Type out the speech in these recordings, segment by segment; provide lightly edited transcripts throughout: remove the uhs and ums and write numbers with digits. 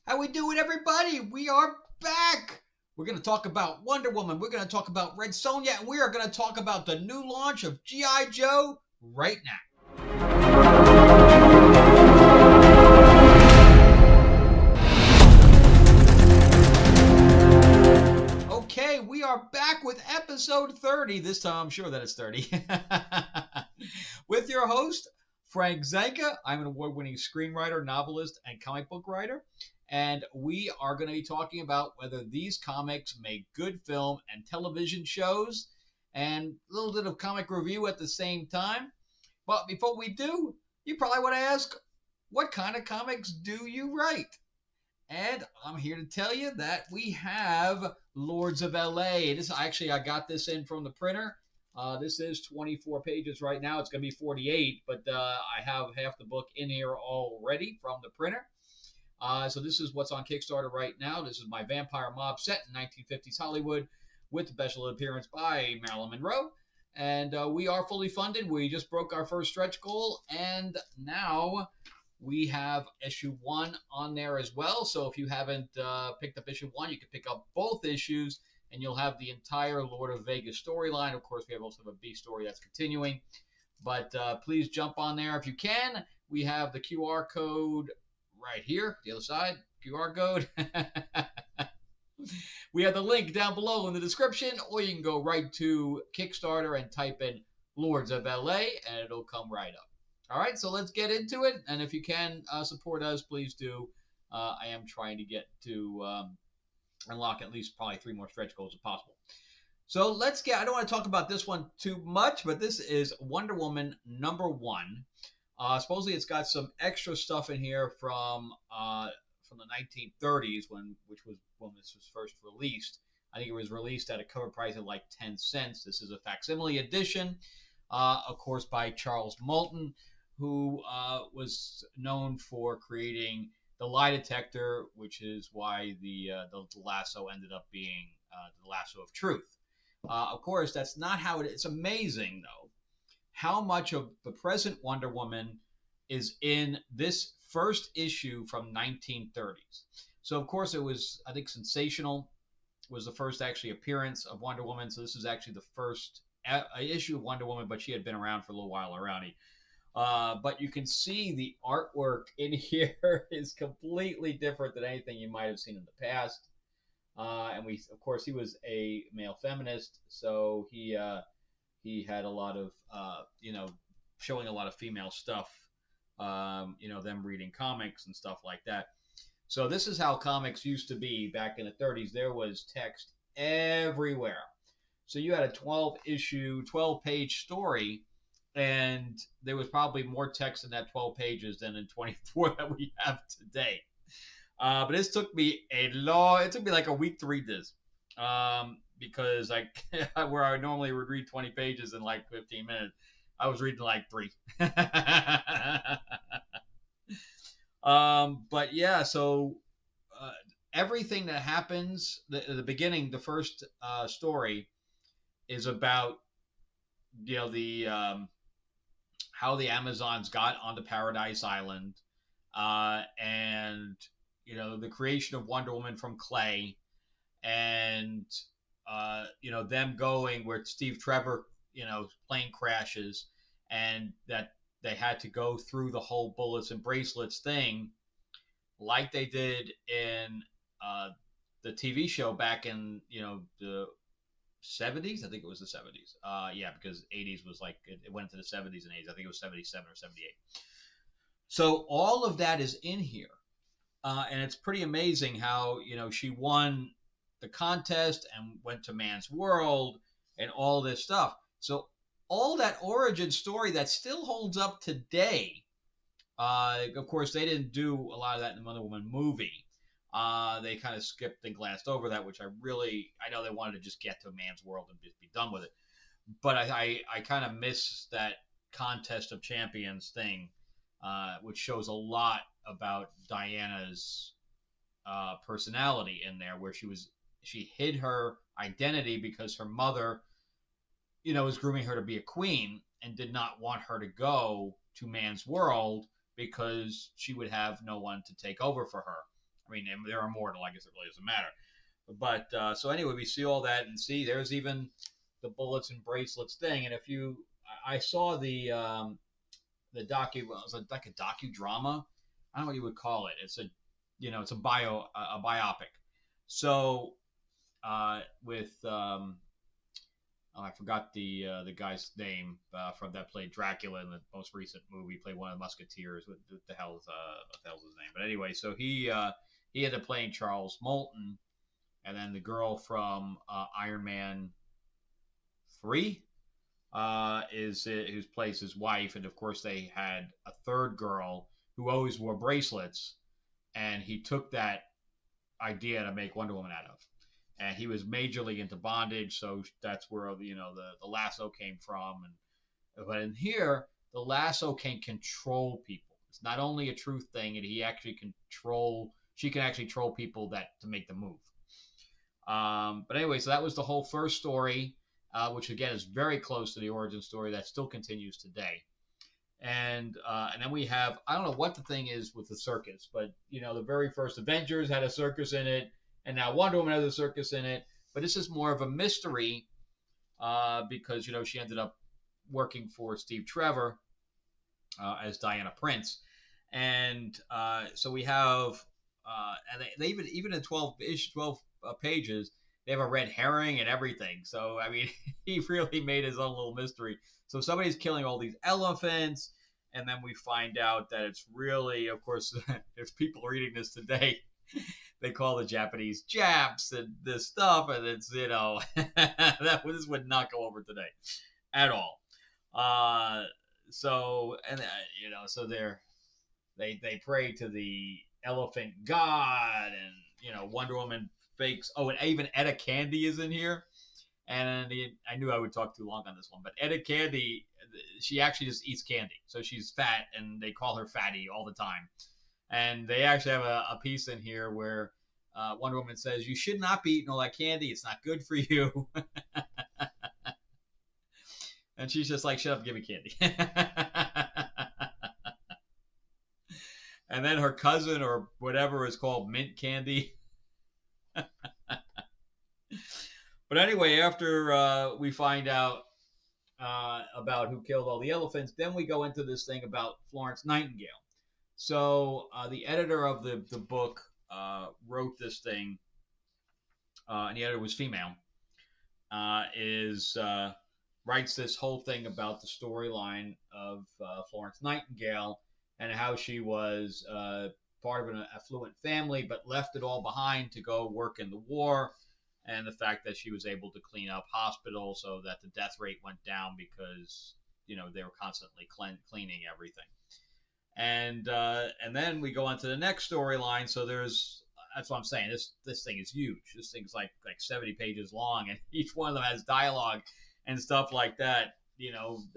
How we doing, everybody? We are back. We're going to talk about Wonder Woman. We're going to talk about Red Sonja, and we are going to talk about the new launch of G.I. Joe right now. Okay, we are back with episode 30. This time I'm sure that it's 30. With your host, Frank Zanca. I'm an award-winning screenwriter, novelist, and comic book writer. And we are going to be talking about whether these comics make good film and television shows, and a little bit of comic review at the same time. But before we do, you probably want to ask, what kind of comics do you write? And I'm here to tell you that we have Lords of LA. I got this in from the printer. This is 24 pages right now. It's going to be 48, but I have half the book in here already from the printer. So this is what's on Kickstarter right now. This is my vampire mob set in 1950s Hollywood with a special appearance by Marilyn Monroe. And we are fully funded. We just broke our first stretch goal, and now we have issue 1 on there as well. So if you haven't picked up issue 1, you can pick up both issues, and you'll have the entire Lord of Vegas storyline. Of course, we have also a B story that's continuing. But please jump on there if you can. We have the QR code right here, the other side, QR code. We have the link down below in the description, or you can go right to Kickstarter and type in Lords of LA, and it'll come right up. All right, so let's get into it. And if you can support us, please do. I am trying to get to unlock at least probably 3 more stretch goals if possible. So I don't want to talk about this one too much, but this is Wonder Woman #1. Supposedly it's got some extra stuff in here from the 1930s, which was when this was first released. I think it was released at a cover price of like 10 cents. This is a facsimile edition, of course, by Charles Moulton, who was known for creating the lie detector, which is why the lasso ended up being the lasso of truth. Of course, that's not how it is. It's amazing, though, how much of the present Wonder Woman is in this first issue from 1930s. So, of course, it was, I think, Sensational was the first actually appearance of Wonder Woman. So this is actually the first issue of Wonder Woman, but she had been around for a little while already. But you can see the artwork in here is completely different than anything you might have seen in the past. And of course, he was a male feminist, so he had a lot of, showing a lot of female stuff, them reading comics and stuff like that. So this is how comics used to be back in the 30s. There was text everywhere. So you had a 12-page story, and there was probably more text in that 12 pages than in 24 that we have today. But this took me it took me like a week to read this. Because where I normally would read 20 pages in like 15 minutes, I was reading like 3. But yeah, so everything that happens, the beginning, the first story is about, how the Amazons got onto Paradise Island, and, the creation of Wonder Woman from clay, and, them going where Steve Trevor, plane crashes, and that they had to go through the whole bullets and bracelets thing like they did in the TV show back in, the 70s. I think it was the 70s. Yeah, because 80s was like, it went into the 70s and 80s. I think it was 77 or 78. So all of that is in here. And it's pretty amazing how, she won the contest and went to Man's World and all this stuff. So all that origin story that still holds up today. Of course, they didn't do a lot of that in the Wonder Woman movie. They kind of skipped and glanced over that, which I know they wanted to just get to Man's World and just be done with it. But I kind of miss that Contest of Champions thing, which shows a lot about Diana's personality in there, where she hid her identity because her mother, was grooming her to be a queen and did not want her to go to Man's World because she would have no one to take over for her. I mean, they're immortal. I guess it really doesn't matter. But so anyway, we see all that, and see there's even the bullets and bracelets thing. And if you, I saw the docu, well, it was like a docudrama. I don't know what you would call it. It's a, it's a biopic. So with oh, I forgot the guy's name from that played Dracula in the most recent movie. Played one of the Musketeers. What the hell's his name? But anyway, so he ended up playing Charles Moulton, and then the girl from Iron Man 3 is who plays his wife, and of course they had a third girl who always wore bracelets, and he took that idea to make Wonder Woman out of. And he was majorly into bondage, so that's where the lasso came from. But in here, the lasso can control people. It's not only a truth thing, and she can actually control people to make them move. But anyway, so that was the whole first story, which again is very close to the origin story that still continues today. And then we have, I don't know what the thing is with the circus, but the very first Avengers had a circus in it, and now Wonder Woman has a circus in it. But this is more of a mystery because she ended up working for Steve Trevor as Diana Prince, and so we have and they even in 12 pages they have a red herring and everything. So I mean, he really made his own little mystery. So somebody's killing all these elephants, and then we find out that it's really, of course, there's people reading this today. They call the Japanese Japs and this stuff, and it's this would not go over today at all. So they pray to the elephant god, and Wonder Woman fakes. Oh, and even Etta Candy is in here. And I knew I would talk too long on this one, but Etta Candy, she actually just eats candy. So she's fat, and they call her Fatty all the time. And they actually have a piece in here where Wonder Woman says, "You should not be eating all that candy. It's not good for you." And she's just like, "Shut up, give me candy." And then her cousin or whatever is called Mint Candy. But anyway, after we find out about who killed all the elephants, then we go into this thing about Florence Nightingale. So the editor of the book wrote this thing, and the editor was female, writes this whole thing about the storyline of Florence Nightingale and how she was part of an affluent family, but left it all behind to go work in the war. And the fact that she was able to clean up hospitals so that the death rate went down because they were constantly cleaning everything. And then we go on to the next storyline. So that's what I'm saying. This thing is huge. This thing's like 70 pages long, and each one of them has dialogue and stuff like that.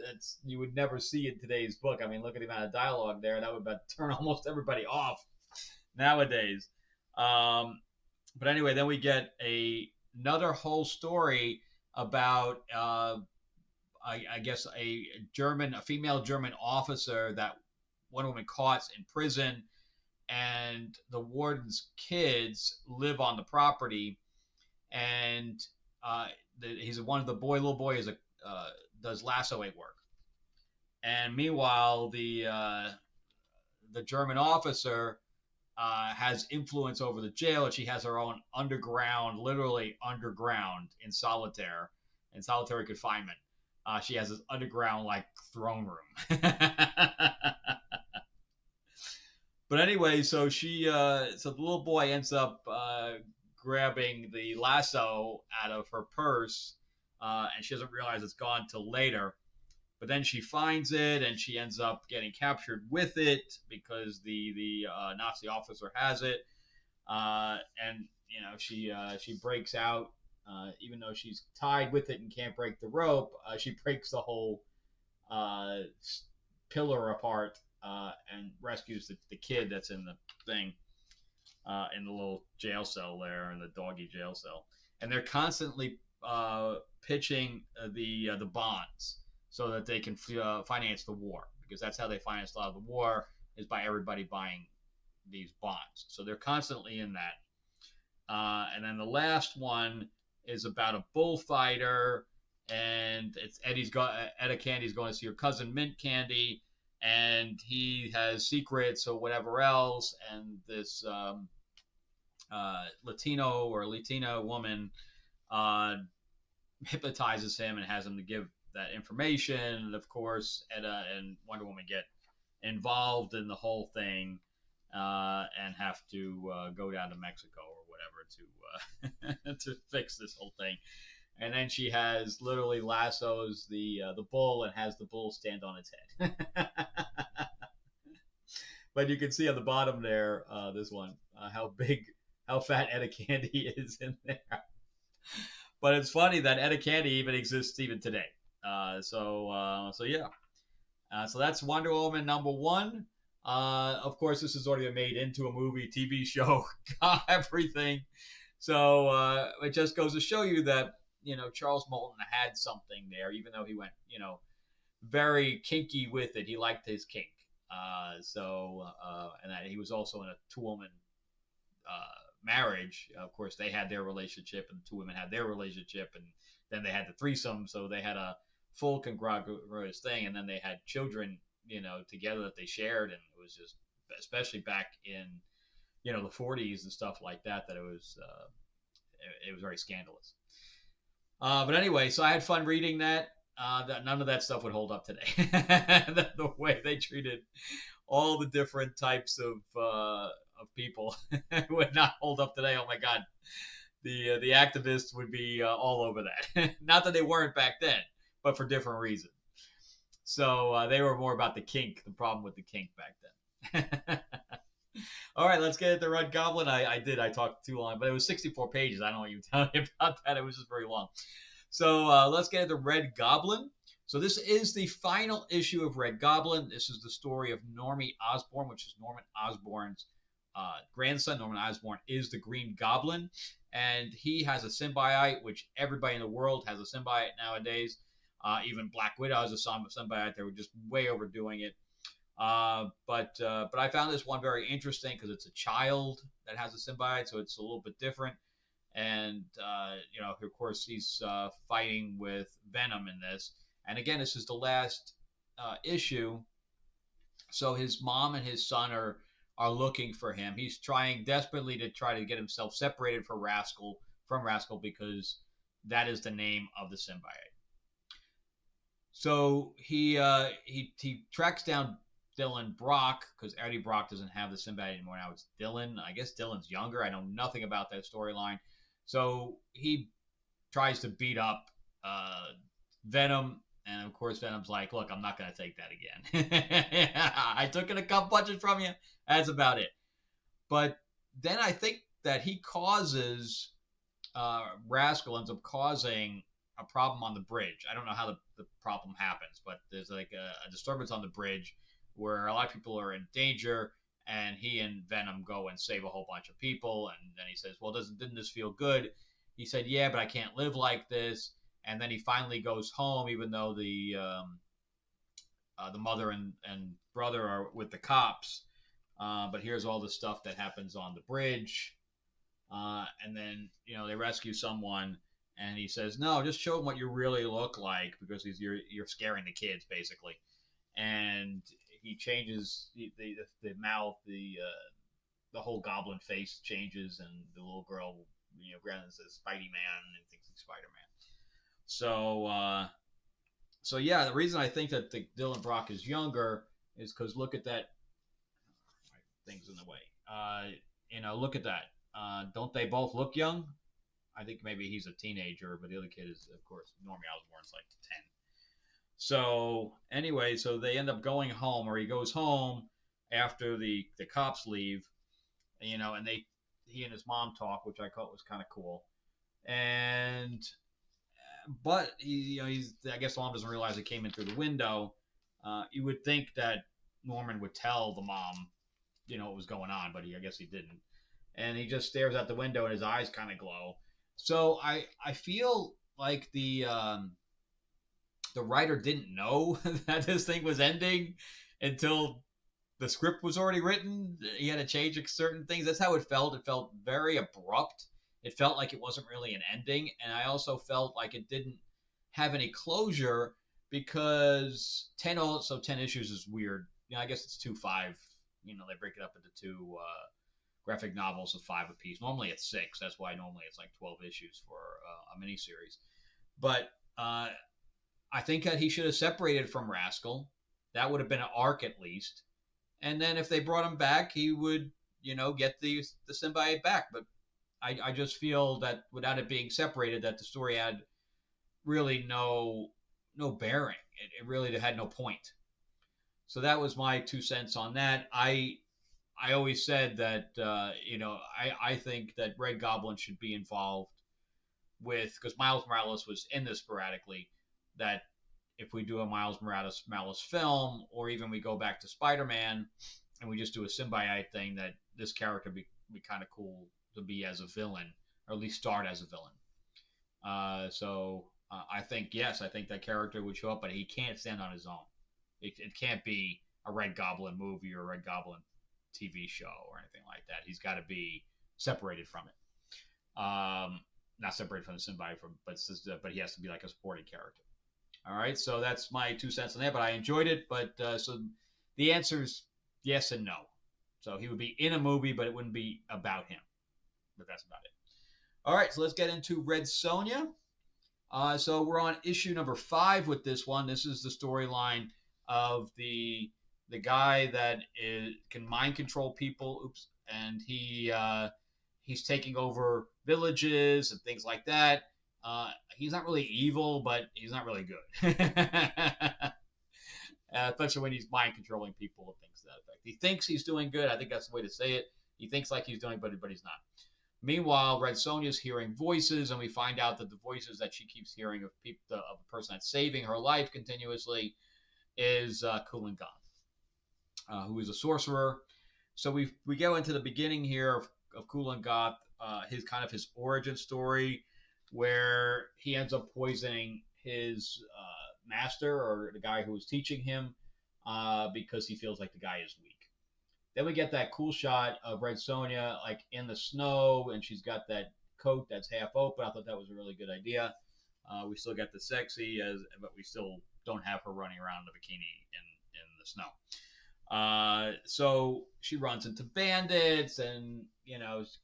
That's you would never see in today's book. I mean, look at the amount of dialogue there. That would turn almost everybody off nowadays. But anyway, then we get another whole story about, I guess, a female German officer that Wonder Woman caught in prison, and the warden's kids live on the property, and little boy does lassoing work, and meanwhile the German officer has influence over the jail, and she has her own literally underground in solitary confinement. She has this underground throne room. But anyway, so the little boy ends up grabbing the lasso out of her purse, and she doesn't realize it's gone till later. But then she finds it, and she ends up getting captured with it because the Nazi officer has it, and she breaks out, even though she's tied with it and can't break the rope. She breaks the whole pillar apart and rescues the kid that's in the thing, in the little jail cell there, in the doggy jail cell. And they're constantly pitching the bonds, so that they can finance the war, because that's how they finance a lot of the war, is by everybody buying these bonds. So they're constantly in that. And then the last one is about a bullfighter, and it's Etta Candy's going to see her cousin Mint Candy, and he has secrets or whatever else, and this Latino or Latina woman hypnotizes him and has him to give that information. And of course, Etta and Wonder Woman get involved in the whole thing and have to go down to Mexico or whatever to fix this whole thing. And then she has literally lassos the bull and has the bull stand on its head. But you can see on the bottom there, this one, how fat Etta Candy is in there. But it's funny that Etta Candy even exists even today. So yeah. So that's Wonder Woman #1. Of course, this has already been made into a movie, TV show, everything. So it just goes to show you that, Charles Moulton had something there, even though he went, very kinky with it. He liked his kink. And that he was also in a two-woman marriage. Of course, they had their relationship, and the two women had their relationship, and then they had the threesome. So they had a full congruous thing, and then they had children, together that they shared, and it was just, especially back in, the 40s and stuff like that, that it was very scandalous. But anyway, so I had fun reading that. None of that stuff would hold up today. The way they treated all the different types of people would not hold up today. Oh my God, the activists would be all over that. Not that they weren't back then, but for different reasons. So they were more about the kink, the problem with the kink back then. All right, let's get into Red Goblin. I talked too long, but it was 64 pages. I don't want you to tell me about that. It was just very long. So let's get into Red Goblin. So this is the final issue of Red Goblin. This is the story of Normie Osborn, which is Norman Osborn's grandson. Norman Osborn is the Green Goblin, and he has a symbiote, which everybody in the world has a symbiote nowadays. Even Black Widow has a symbiote. They were just way overdoing it. But I found this one very interesting because it's a child that has a symbiote, so it's a little bit different. And of course, he's fighting with Venom in this. And again, this is the last issue. So his mom and his son are looking for him. He's trying desperately to try to get himself separated from Rascal because that is the name of the symbiote. So he tracks down Dylan Brock, because Eddie Brock doesn't have the symbiote anymore. Now it's Dylan. I guess Dylan's younger. I know nothing about that storyline. So he tries to beat up Venom, and of course Venom's like, look, I'm not going to take that again. I took it a couple punches from you. That's about it. But then I think that he causes, Rascal ends up causing a problem on the bridge. I don't know how the problem happens, but there's like a disturbance on the bridge where a lot of people are in danger, and he and Venom go and save a whole bunch of people. And then he says, well, didn't this feel good? He said, yeah, but I can't live like this. And then he finally goes home, even though the mother and brother are with the cops. But here's all the stuff that happens on the bridge. And then, they rescue someone, and he says, no, just show them what you really look like, because you're scaring the kids, basically. And he changes the mouth, the whole goblin face changes, and the little girl, grabs and says Spidey Man and thinks he's Spider-Man. So yeah, the reason I think that Dylan Brock is younger is because look at that. Things in the way. Look at that. Don't they both look young? I think maybe he's a teenager, but the other kid is, of course, Normie Osborn's like 10. So anyway, so they end up going home, or he goes home after the cops leave, and he and his mom talk, which I thought was kind of cool. But I guess the mom doesn't realize it came in through the window. You would think that Norman would tell the mom, what was going on, but I guess he didn't. And he just stares out the window, and his eyes kind of glow. So I feel like the writer didn't know that this thing was ending until the script was already written. He had to change certain things. That's how it felt. It felt very abrupt. It felt like it wasn't really an ending, and I also felt like it didn't have any closure because 10 issues is weird. I guess it's 2-5. They break it up into two graphic novels of 5 apiece. Normally it's 6. That's why normally it's like 12 issues for a miniseries. But I think that he should have separated from Rascal. That would have been an arc at least. And then if they brought him back, he would, get the symbiote back. But I just feel that without it being separated, that the story had really no bearing. It really had no point. So that was my 2 cents on that. I always said that, I think that Red Goblin should be involved with, because Miles Morales was in this sporadically, that if we do a Miles Morales film, or even we go back to Spider-Man and we just do a symbiote thing, that this character be kind of cool to be as a villain, or at least start as a villain. So I think that character would show up, but he can't stand on his own. It can't be a Red Goblin movie or a Red Goblin TV show or anything like that. He's got to be separated from it. Not separated from the symbiote, but he has to be like a supporting character. All right, so that's my 2 cents on that. But I enjoyed it. But so the answer is yes and no. So he would be in a movie, but it wouldn't be about him. But that's about it. All right, so let's get into Red Sonja. So we're on issue number 5 with this one. This is the storyline of the guy that can mind control people. And he's taking over villages and things like that. He's not really evil, but he's not really good. Especially when he's mind controlling people and things to that effect. He thinks he's doing good. I think that's the way to say it. He thinks like he's doing, but he's not. Meanwhile, Red Sonja's hearing voices, and we find out that the voices that she keeps hearing of a person that's saving her life continuously is Kulan Gath, who is a sorcerer. So we go into the beginning here of Kulan Gath, his origin story, where he ends up poisoning his master, or the guy who was teaching him, because he feels like the guy is weak. Then we get that cool shot of Red Sonja like in the snow, and she's got that coat that's half open. I thought that was a really good idea. We still get the sexy, but we still don't have her running around in a bikini in the snow. So she runs into bandits, and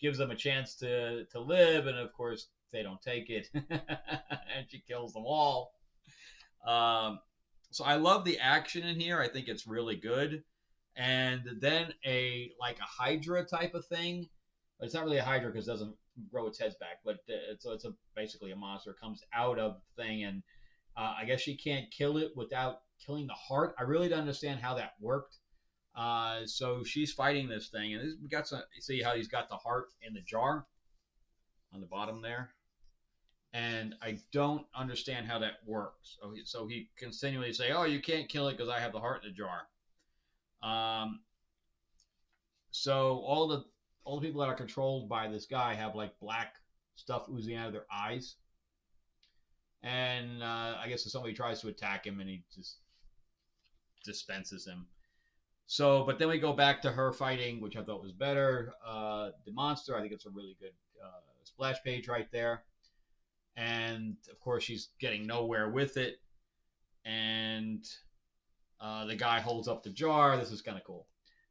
gives them a chance to live, and of course they don't take it, and she kills them all. So I love the action in here. I think it's really good. And then a Hydra type of thing. But it's not really a Hydra because it doesn't grow its heads back. But it's basically a monster. It comes out of the thing, and I guess she can't kill it without killing the heart. I really don't understand how that worked. So she's fighting this thing, and we got some. See how he's got the heart in the jar on the bottom there. And I don't understand how that works. So he continually say, "Oh, you can't kill it because I have the heart in the jar." So all the people that are controlled by this guy have like black stuff oozing out of their eyes, and I guess if somebody tries to attack him, and he just dispenses him. So, but then we go back to her fighting, which I thought was better. The monster, I think it's a really good splash page right there, and of course she's getting nowhere with it, and the guy holds up the jar. This is kind of cool.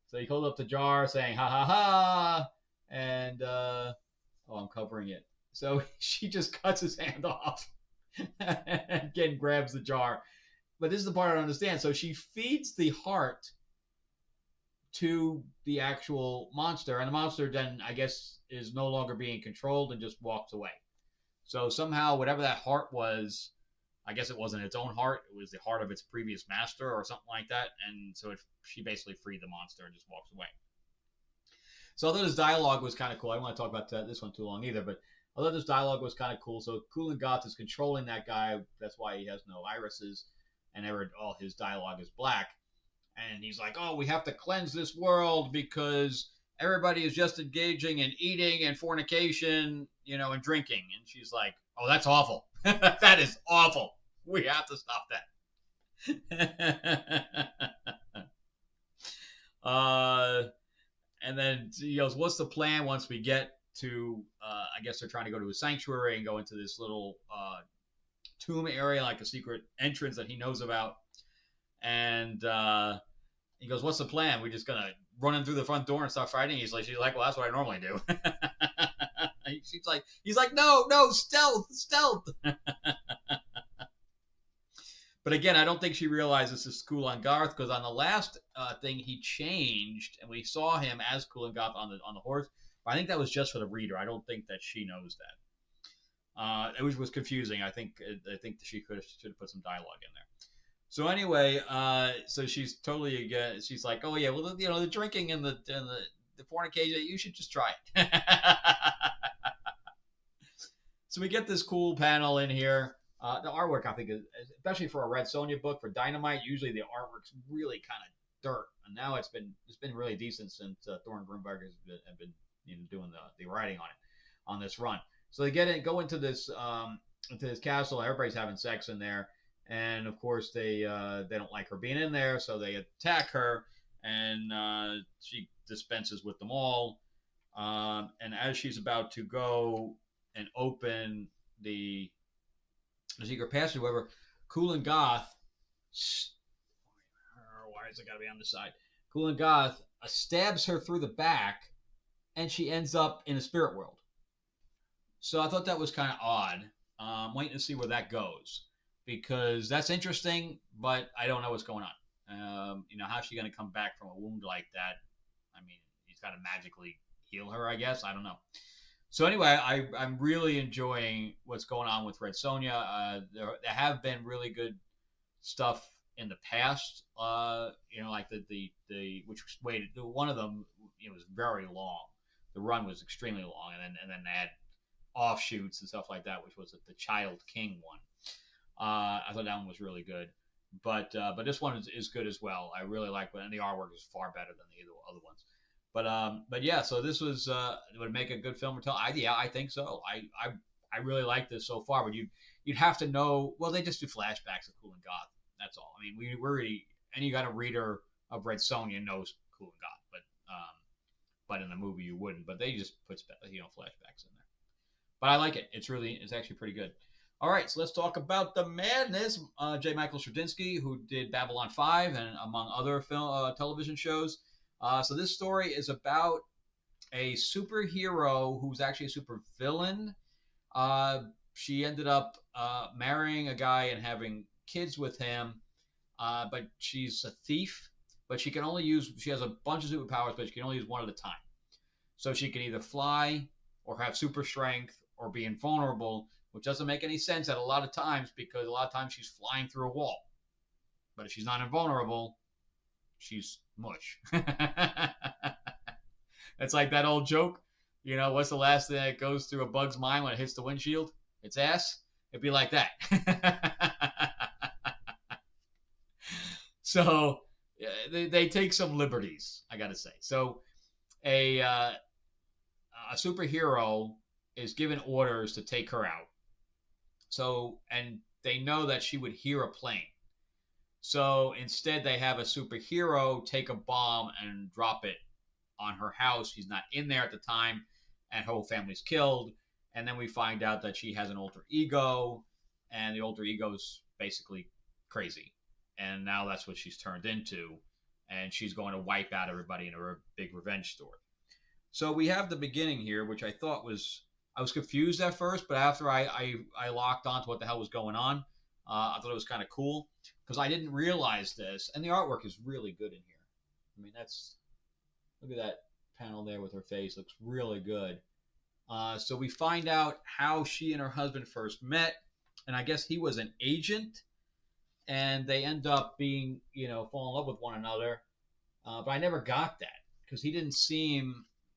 So he holds up the jar saying, ha ha ha, and, I'm covering it. So she just cuts his hand off and again grabs the jar. But this is the part I don't understand. So she feeds the heart to the actual monster, and the monster then, I guess, is no longer being controlled and just walks away. So somehow, whatever that heart was, I guess it wasn't its own heart. It was the heart of its previous master or something like that. And so she basically freed the monster and just walks away. So although this dialogue was kind of cool, I don't want to talk about this one too long either, but although this dialogue was kind of cool, so Kulan Gath is controlling that guy. That's why he has no irises, and all his dialogue is black. And he's like, oh, we have to cleanse this world because everybody is just engaging in eating and fornication, and drinking. And she's like, oh, that's awful. That is awful. We have to stop that. Uh, and then he goes, "What's the plan once we get to?" I guess they're trying to go to a sanctuary and go into this little tomb area, like a secret entrance that he knows about. And he goes, "What's the plan? We're just gonna run in through the front door and start fighting." She's like, "Well, that's what I normally do." He's like, "No, no, stealth, stealth." But again, I don't think she realizes this is Kulan Garth, because on the last thing he changed, and we saw him as Kulan Garth on the horse. But I think that was just for the reader. I don't think that she knows that. It was confusing. I think she should have put some dialogue in there. So anyway, so she's totally again. She's like, "Oh yeah, well the drinking and the fornication, you should just try it." So we get this cool panel in here. The artwork, I think, is, especially for a Red Sonja book for Dynamite, usually the artwork's really kind of dirt, and now it's been really decent since Thorne Grunberg has been doing the writing on it on this run. So they go into this castle. Everybody's having sex in there, and of course they don't like her being in there, so they attack her, and she dispenses with them all. And as she's about to go and open the secret passage, however, Kulan Gath, why is it got to be on the side? Kulan Gath stabs her through the back, and she ends up in the spirit world. So I thought that was kind of odd. I'm waiting to see where that goes, because that's interesting, but I don't know what's going on. How's she going to come back from a wound like that? I mean, he's got to magically heal her, I guess. I don't know. So anyway, I'm really enjoying what's going on with Red Sonja. There have been really good stuff in the past. Like the which waited. One of them, was very long. The run was extremely long, and then they had offshoots and stuff like that, which was the Child King one. I thought that one was really good, but this one is good as well. I really like it, and the artwork is far better than the other ones. But yeah, so this was would make a good film or tell. I think so. I really like this so far, but you'd have to know. Well, they just do flashbacks of Kulan Gath. That's all. I mean, we're already any kind of reader of Red Sonja knows Kulan Gath, but in the movie you wouldn't. But they just put flashbacks in there. But I like it. It's actually pretty good. All right, so let's talk about the madness. J. Michael Straczynski, who did Babylon 5 and among other television shows. So this story is about a superhero who's actually a super villain. She ended up marrying a guy and having kids with him, but she's a thief. But she has a bunch of superpowers, but she can only use one at a time. So she can either fly or have super strength or be invulnerable, which doesn't make any sense at a lot of times, because a lot of times she's flying through a wall. But if she's not invulnerable, she's mush. It's like that old joke. What's the last thing that goes through a bug's mind when it hits the windshield? Its ass. It'd be like that. So they take some liberties, I gotta say. So a superhero is given orders to take her out. So, and they know that she would hear a plane. So instead, they have a superhero take a bomb and drop it on her house. She's not in there at the time, and her whole family's killed. And then we find out that she has an alter ego, and the alter ego's basically crazy. And now that's what she's turned into, and she's going to wipe out everybody in a big revenge story. So we have the beginning here, which I thought I was confused at first, but after I locked on to what the hell was going on, I thought it was kind of cool, because I didn't realize this, and the artwork is really good in here. I mean, look at that panel there with her face, looks really good. So we find out how she and her husband first met, and I guess he was an agent, and they end up being, fall in love with one another. But I never got that, because we didn't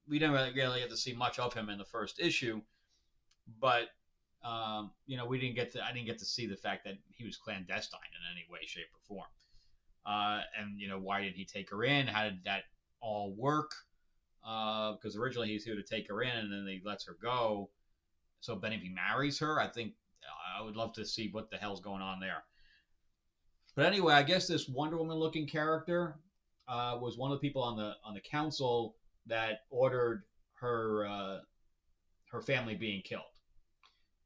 really get to see much of him in the first issue, but I didn't get to see the fact that he was clandestine in any way, shape, or form. And why didn't he take her in? How did that all work? Because originally he's here to take her in, and then he lets her go. So then if he marries her, I think I would love to see what the hell's going on there. But anyway, I guess this Wonder Woman looking character, was one of the people on the council that ordered her family being killed,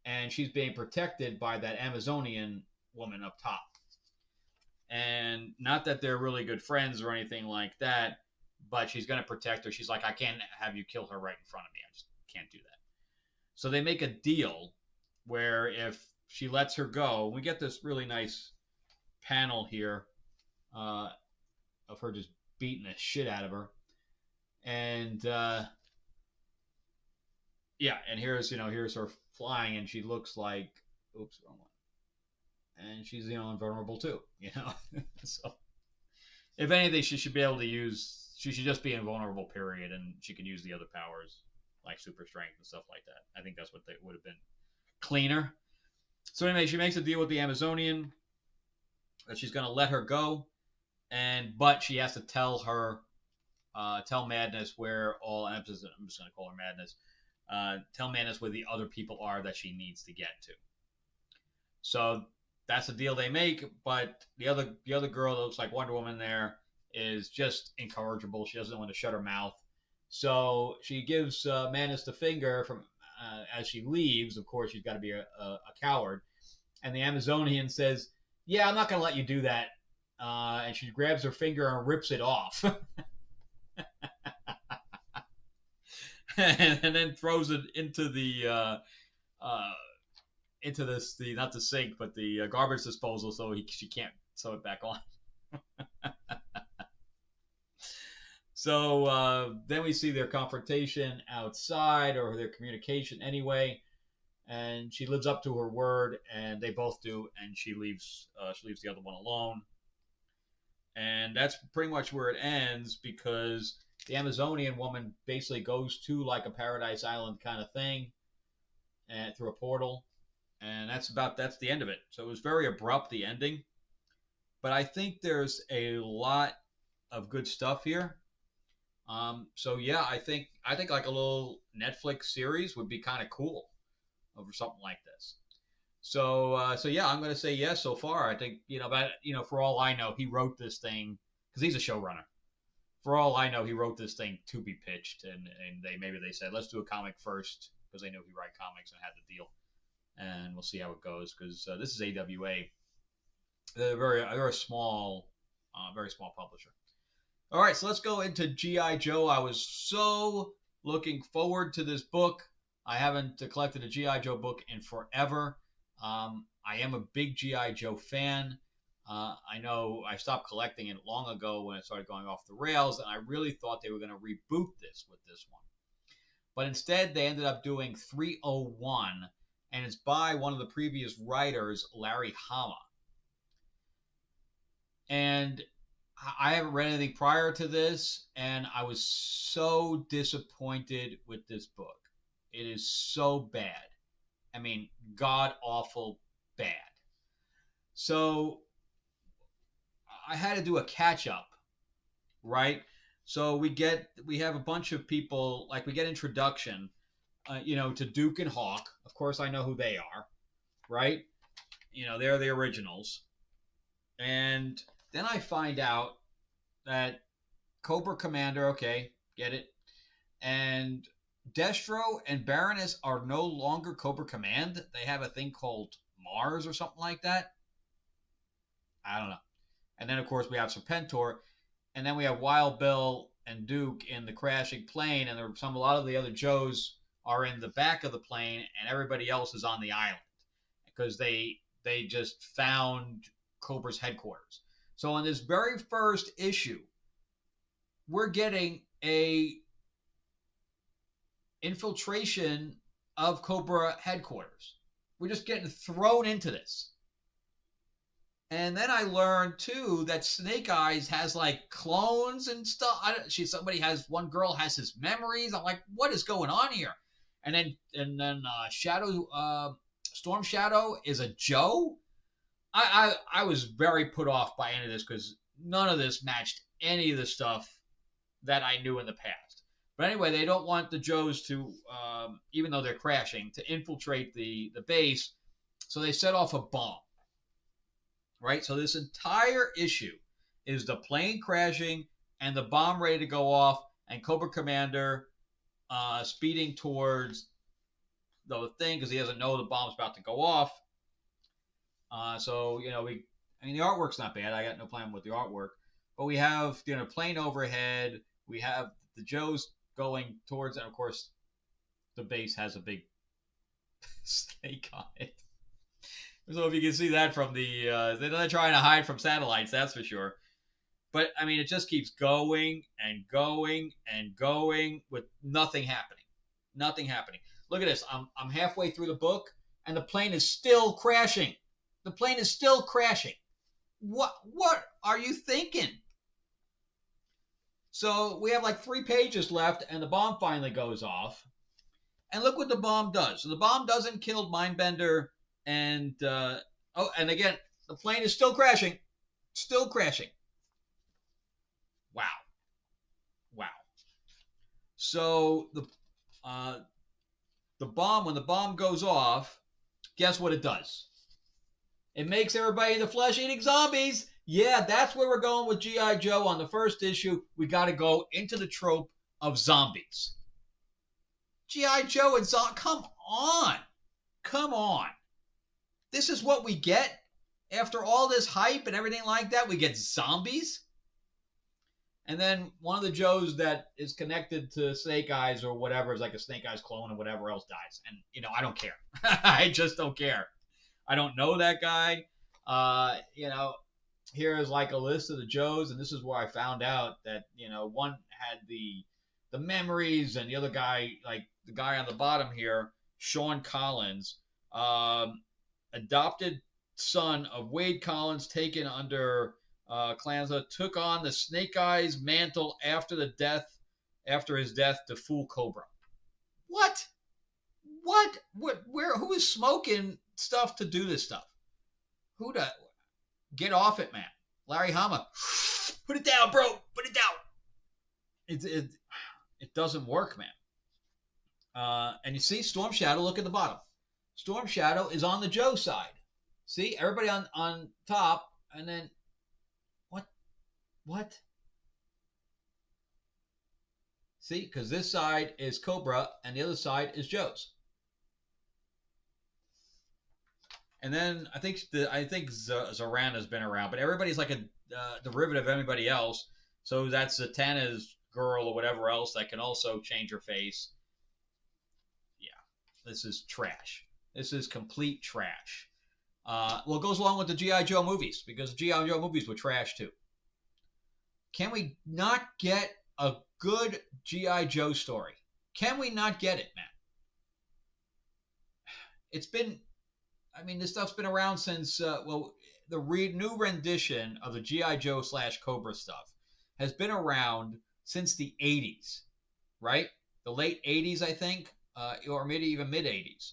and she's being protected by that Amazonian woman up top. And not that they're really good friends or anything like that, but she's going to protect her. She's like, I can't have you kill her right in front of me. I just can't do that. So they make a deal where if she lets her go, we get this really nice panel here of her just beating the shit out of her. And yeah, and here's her flying, and she looks like, oops, wrong one. And she's invulnerable too, So if anything, she should be able to use. She should just be invulnerable, period, and she can use the other powers like super strength and stuff like that. I think that's what they would have been cleaner. So anyway, she makes a deal with the Amazonian that she's going to let her go, but she has to tell Madness where all. I'm just going to call her Madness. Tell Madness where the other people are that she needs to get to. So that's the deal they make. But the other girl that looks like Wonder Woman there is just incorrigible. She doesn't want to shut her mouth. So she gives Madness the finger from as she leaves. Of course, she's got to be a coward. And the Amazonian says, "Yeah, I'm not going to let you do that." And she grabs her finger and rips it off. and then throws it into the not the sink, but the garbage disposal, so she can't sew it back on. So then we see their confrontation outside, or their communication anyway, and she lives up to her word, and they both do, and she leaves the other one alone. And that's pretty much where it ends, because the Amazonian woman basically goes to like a Paradise Island kind of thing, and through a portal, and that's the end of it. So it was very abrupt, the ending, but I think there's a lot of good stuff here. So yeah, I think like a little Netflix series would be kind of cool over something like this. So yeah, I'm gonna say yes so far. I think but for all I know, he wrote this thing because he's a showrunner. For all I know, he wrote this thing to be pitched, and maybe they said, let's do a comic first, because they knew he write comics and had the deal, and we'll see how it goes, because this is AWA. They're a small publisher. All right, so let's go into G.I. Joe. I was so looking forward to this book. I haven't collected a G.I. Joe book in forever. I am a big G.I. Joe fan. I know I stopped collecting it long ago when it started going off the rails, and I really thought they were going to reboot this with this one. But instead, they ended up doing 301, and it's by one of the previous writers, Larry Hama. And I haven't read anything prior to this, and I was so disappointed with this book. It is so bad. I mean, god-awful bad. So I had to do a catch-up, right? So we have a bunch of people, like we get introduction, to Duke and Hawk. Of course, I know who they are, right? They're the originals. And then I find out that Cobra Commander, okay, get it, and Destro and Baroness are no longer Cobra Command. They have a thing called Mars or something like that. I don't know. And then, of course, we have Serpentor, and then we have Wild Bill and Duke in the crashing plane, and a lot of the other Joes are in the back of the plane, and everybody else is on the island because they just found Cobra's headquarters. So in this very first issue, we're getting a infiltration of Cobra headquarters. We're just getting thrown into this. And then I learned too that Snake Eyes has like clones and stuff. One girl has his memories. I'm like, what is going on here? And then Storm Shadow is a Joe. I was very put off by any of this because none of this matched any of the stuff that I knew in the past. But anyway, they don't want the Joes to, even though they're crashing, to infiltrate the base. So they set off a bomb. Right? So this entire issue is the plane crashing and the bomb ready to go off, and Cobra Commander speeding towards the thing because he doesn't know the bomb's about to go off. So, I mean, the artwork's not bad. I got no problem with the artwork. But we have, plane overhead. We have the Joes going towards, and of course, the base has a big snake on it. I don't know if you can see that from the, they're not trying to hide from satellites, that's for sure. But, I mean, it just keeps going and going and going with nothing happening. Nothing happening. Look at this. I'm halfway through the book, and the plane is still crashing. The plane is still crashing. What are you thinking? So we have like 3 pages left, and the bomb finally goes off. And look what the bomb does. So the bomb doesn't kill Mindbender, and and again, the plane is still crashing. Still crashing. Wow. Wow. So the bomb, when the bomb goes off, guess what it does? It makes everybody in the flesh eating zombies. Yeah, that's where we're going with G.I. Joe on the first issue. We got to go into the trope of zombies. G.I. Joe and zombies. Come on. Come on. This is what we get? After all this hype and everything like that, we get zombies? And then one of the Joes that is connected to Snake Eyes or whatever is like a Snake Eyes clone and whatever else dies. And, I don't care. I just don't care. I don't know that guy. Here is like a list of the Joes, and this is where I found out that, one had the memories, and the other guy, like the guy on the bottom here, Sean Collins, adopted son of Wade Collins, taken under Klanza, took on the Snake Eyes mantle after his death to fool Cobra. What? Who is smoking stuff to do this stuff? Get off it, man. Larry Hama, put it down, bro. Put it down. It doesn't work, man. And you see Storm Shadow. Look at the bottom. Storm Shadow is on the Joe side. See, everybody on top, and then what? See, because this side is Cobra and the other side is Joe's. And then I think Zoran has been around, but everybody's like a derivative of anybody else. So that's Zatanna's girl or whatever else that can also change her face. Yeah, this is trash. This is complete trash. Well, it goes along with the G.I. Joe movies, because the G.I. Joe movies were trash too. Can we not get a good G.I. Joe story? Can we not get it, man? This stuff's been around since, the new rendition of the G.I. Joe / Cobra stuff has been around since the 80s, right? The late 80s, I think, or maybe even mid 80s.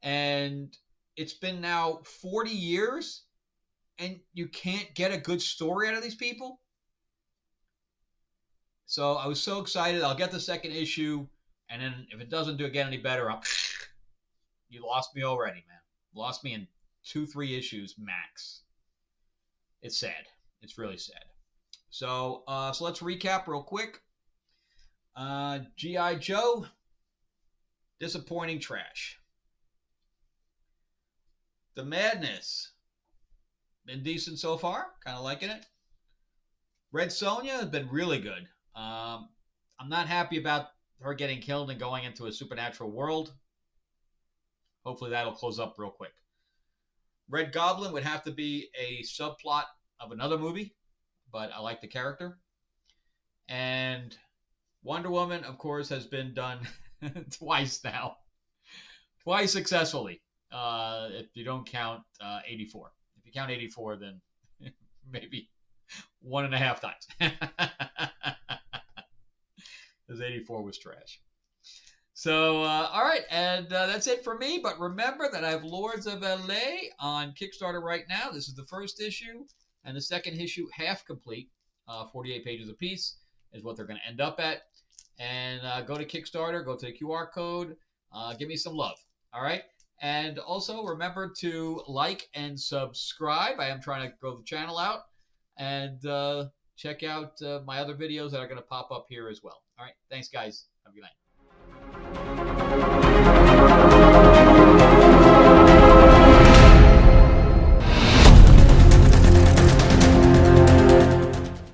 And it's been now 40 years, and you can't get a good story out of these people? So I was so excited. I'll get the second issue, and then if it doesn't get any better, you lost me already, man. Lost me in 2-3 issues max. It's sad. It's really sad. So let's recap real quick. G.I. Joe, disappointing trash. The Madness, been decent so far. Kind of liking it. Red Sonja has been really good. I'm not happy about her getting killed and going into a supernatural world. Hopefully that'll close up real quick. Red Goblin would have to be a subplot of another movie, but I like the character. And Wonder Woman, of course, has been done twice now. Twice successfully, if you don't count 84. If you count 84, then maybe 1.5 times. Because 84 was trash. So, all right, and that's it for me. But remember that I have Lords of LA on Kickstarter right now. This is the first issue, and the second issue, half complete, 48 pages apiece, is what they're going to end up at. And go to Kickstarter, go to the QR code, give me some love, all right? And also remember to like and subscribe. I am trying to grow the channel out. And check out my other videos that are going to pop up here as well. All right. Thanks, guys. Have a good night.